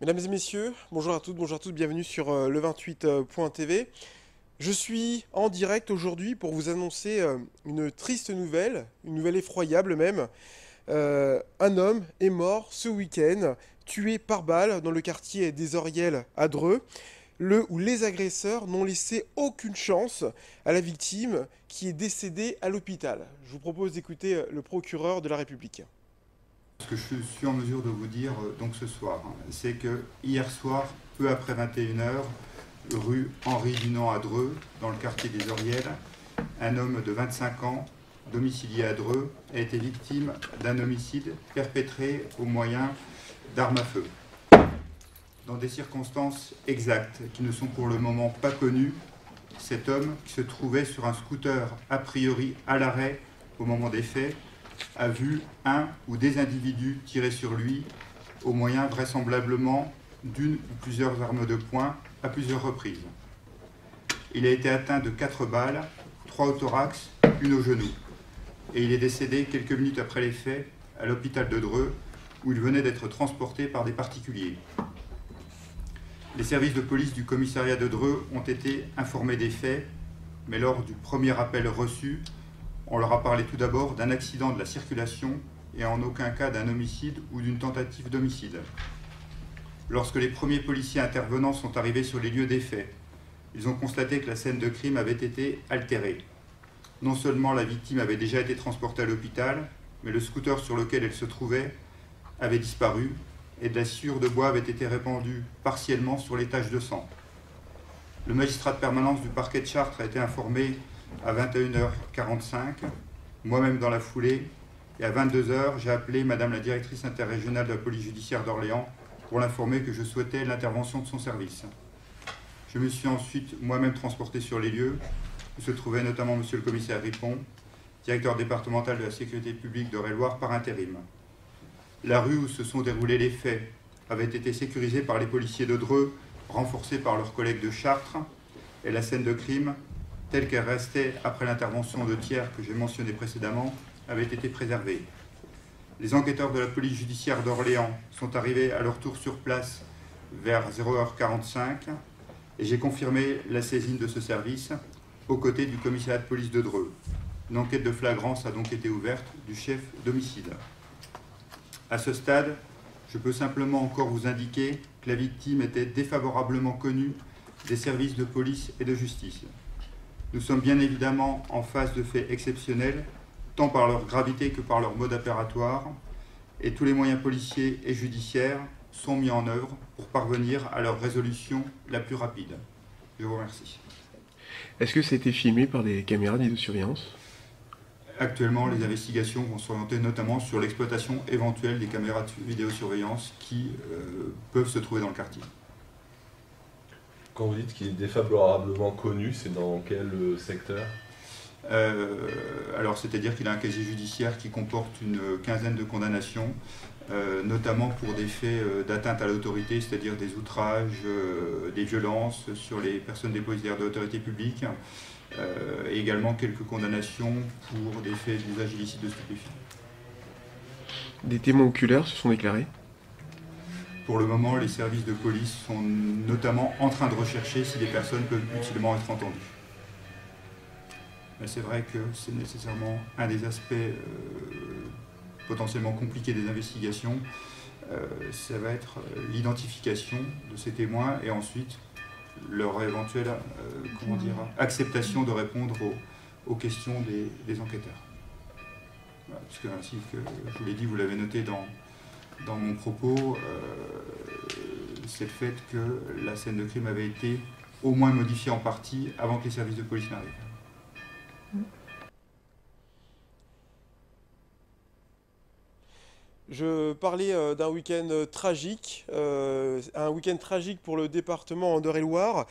Mesdames et messieurs, bonjour à tous, bienvenue sur le28.tv. Je suis en direct aujourd'hui pour vous annoncer une triste nouvelle, une nouvelle effroyable même. Un homme est mort ce week-end, tué par balle dans le quartier des Orielles à Dreux, où les agresseurs n'ont laissé aucune chance à la victime qui est décédée à l'hôpital. Je vous propose d'écouter le procureur de la République. Ce que je suis en mesure de vous dire donc ce soir, c'est que hier soir, peu après 21 h, rue Henri Dunant à Dreux, dans le quartier des Orielles, un homme de 25 ans, domicilié à Dreux, a été victime d'un homicide perpétré au moyen d'armes à feu. Dans des circonstances exactes qui ne sont pour le moment pas connues, cet homme, qui se trouvait sur un scooter a priori à l'arrêt au moment des faits, a vu un ou des individus tirer sur lui au moyen vraisemblablement d'une ou plusieurs armes de poing à plusieurs reprises. Il a été atteint de 4 balles, 3 au thorax, une au genou. Et il est décédé quelques minutes après les faits à l'hôpital de Dreux, où il venait d'être transporté par des particuliers. Les services de police du commissariat de Dreux ont été informés des faits, mais lors du premier appel reçu, on leur a parlé tout d'abord d'un accident de la circulation et en aucun cas d'un homicide ou d'une tentative d'homicide. Lorsque les premiers policiers intervenants sont arrivés sur les lieux des faits, ils ont constaté que la scène de crime avait été altérée. Non seulement la victime avait déjà été transportée à l'hôpital, mais le scooter sur lequel elle se trouvait avait disparu et de la sciure de bois avait été répandue partiellement sur les taches de sang. Le magistrat de permanence du parquet de Chartres a été informé à 21 h 45, moi-même dans la foulée, et à 22 h, j'ai appelé Madame la directrice interrégionale de la police judiciaire d'Orléans pour l'informer que je souhaitais l'intervention de son service. Je me suis ensuite moi-même transporté sur les lieux, où se trouvait notamment Monsieur le commissaire Ripon, directeur départemental de la sécurité publique d'Eure-et-Loir par intérim. La rue où se sont déroulés les faits avait été sécurisée par les policiers de Dreux, renforcés par leurs collègues de Chartres, et la scène de crime, telle qu'elle restait après l'intervention de tiers que j'ai mentionné précédemment, avait été préservée. Les enquêteurs de la police judiciaire d'Orléans sont arrivés à leur tour sur place vers 0h45 et j'ai confirmé la saisine de ce service aux côtés du commissariat de police de Dreux. Une enquête de flagrance a donc été ouverte du chef d'homicide. À ce stade, je peux simplement encore vous indiquer que la victime était défavorablement connue des services de police et de justice. Nous sommes bien évidemment en face de faits exceptionnels, tant par leur gravité que par leur mode opératoire, et tous les moyens policiers et judiciaires sont mis en œuvre pour parvenir à leur résolution la plus rapide. Je vous remercie. Est-ce que ça a été filmé par des caméras de vidéosurveillance ? Actuellement, les investigations vont s'orienter notamment sur l'exploitation éventuelle des caméras de vidéosurveillance qui peuvent se trouver dans le quartier. Quand vous dites qu'il est défavorablement connu, c'est dans quel secteur ? Alors, c'est-à-dire qu'il a un casier judiciaire qui comporte une quinzaine de condamnations, notamment pour des faits d'atteinte à l'autorité, c'est-à-dire des outrages, des violences sur les personnes dépositaires de l'autorité publique, et également quelques condamnations pour des faits d'usage illicite de stupéfiants. Des témoins oculaires se sont déclarés ? Pour le moment, les services de police sont notamment en train de rechercher si les personnes peuvent utilement être entendues. Mais c'est vrai que c'est nécessairement un des aspects potentiellement compliqués des investigations. Ça va être l'identification de ces témoins et ensuite leur éventuelle acceptation de répondre aux questions des enquêteurs. Voilà, puisque ainsi que je vous l'ai dit, vous l'avez noté dans mon propos, c'est le fait que la scène de crime avait été au moins modifiée en partie avant que les services de police n'arrivent. Je parlais d'un week-end tragique, un week-end tragique pour le département d'Eure-et-Loir,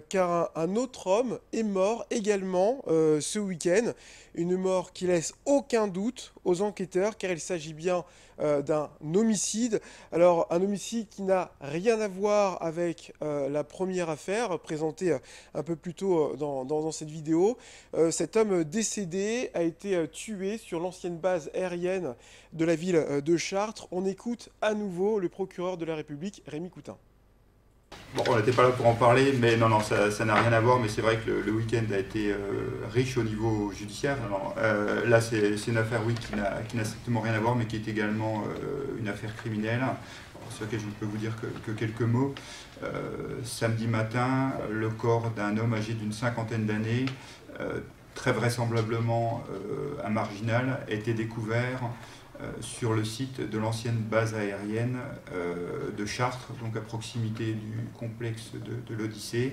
car un autre homme est mort également ce week-end. Une mort qui laisse aucun doute aux enquêteurs, car il s'agit bien d'un homicide. Alors, un homicide qui n'a rien à voir avec la première affaire présentée un peu plus tôt dans cette vidéo. Cet homme décédé a été tué sur l'ancienne base aérienne de la ville de Chartres. On écoute à nouveau le procureur de la République, Rémi Coutin. Bon, on n'était pas là pour en parler, mais non, ça n'a rien à voir, mais c'est vrai que le week-end a été riche au niveau judiciaire. Là, c'est une affaire, oui, qui n'a strictement rien à voir, mais qui est également une affaire criminelle, sur laquelle je ne peux vous dire que quelques mots. Samedi matin, le corps d'un homme âgé d'une cinquantaine d'années, très vraisemblablement un marginal, a été découvert sur le site de l'ancienne base aérienne de Chartres, donc à proximité du complexe de l'Odyssée.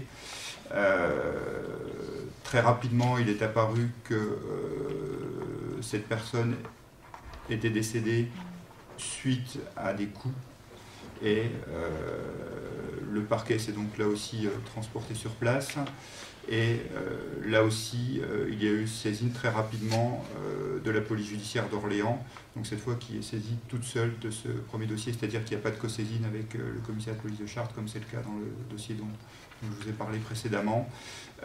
Très rapidement, il est apparu que cette personne était décédée suite à des coups et le parquet s'est donc là aussi transporté sur place. Et là aussi, il y a eu saisine très rapidement de la police judiciaire d'Orléans, donc cette fois qui est saisie toute seule de ce premier dossier, c'est-à-dire qu'il n'y a pas de co-saisine avec le commissaire de police de Chartres, comme c'est le cas dans le dossier dont je vous ai parlé précédemment.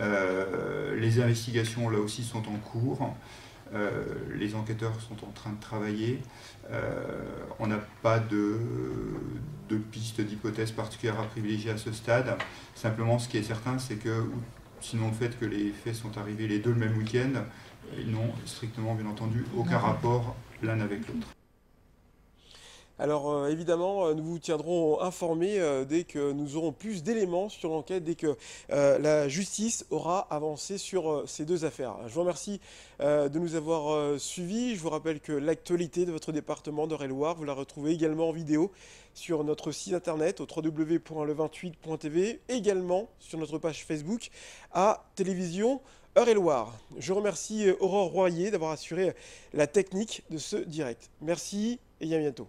Les investigations, là aussi, sont en cours. Les enquêteurs sont en train de travailler. On n'a pas de piste, d'hypothèse particulière à privilégier à ce stade. Simplement, ce qui est certain, c'est que sinon le fait que les faits sont arrivés les deux le même week-end, ils n'ont strictement, bien entendu, aucun rapport l'un avec l'autre. Alors évidemment, nous vous tiendrons informés dès que nous aurons plus d'éléments sur l'enquête, dès que la justice aura avancé sur ces deux affaires. Je vous remercie de nous avoir suivis. Je vous rappelle que l'actualité de votre département d'Eure-et-Loir, vous la retrouvez également en vidéo sur notre site internet au www.le28.tv, également sur notre page Facebook à Télévision Eure-et-Loir. Je remercie Aurore Royer d'avoir assuré la technique de ce direct. Merci et à bientôt.